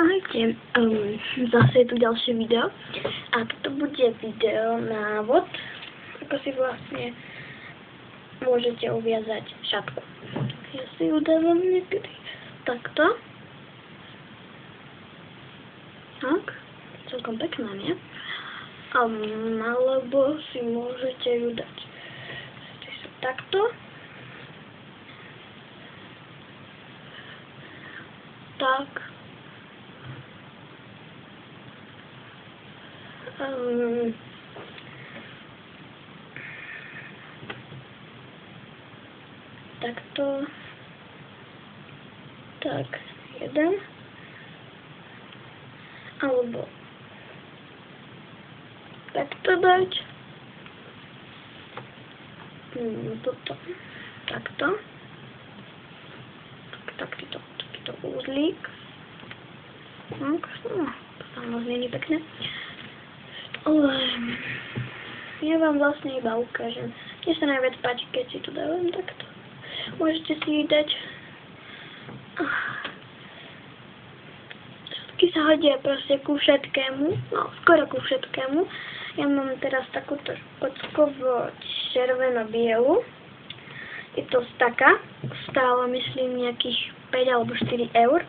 Ahojte, zase je tu ďalšie video a toto bude video návod, ako si vlastne môžete uviazať šatku. Ja si ju dávam niekedy takto. Tak, celkom pekná, nie? Alebo si môžete ju dať takto. Tak. Takto. Tak, jeden. Alebo takto dať. Potom takto. Takýto úzlík. To samozrejme pekné. Ale ja vám vlastne iba ukážem. Mne sa najviac páči, keď si tu dávam takto. Môžete si dať. Všetky sa hodia proste ku všetkému. No, skoro ku všetkému. Ja mám teraz takúto kockovo červeno-bielu. Je to staka. Stála myslím nejakých 5 alebo 4 eur.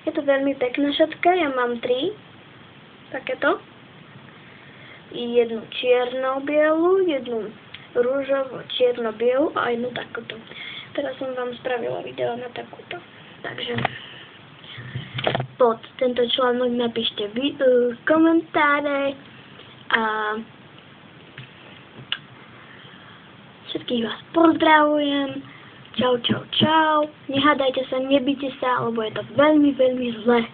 Je to veľmi pekná šatka. Ja mám 3. Takéto. Jednu čierno-bielu, jednu rúžovo-čierno-bielu a jednu takúto. Teraz som vám spravila video na takúto. Takže pod tento článok napíšte komentáre a všetkých vás pozdravujem. Čau, čau, čau. Nehádajte sa, nebite sa, lebo je to veľmi, veľmi zlé.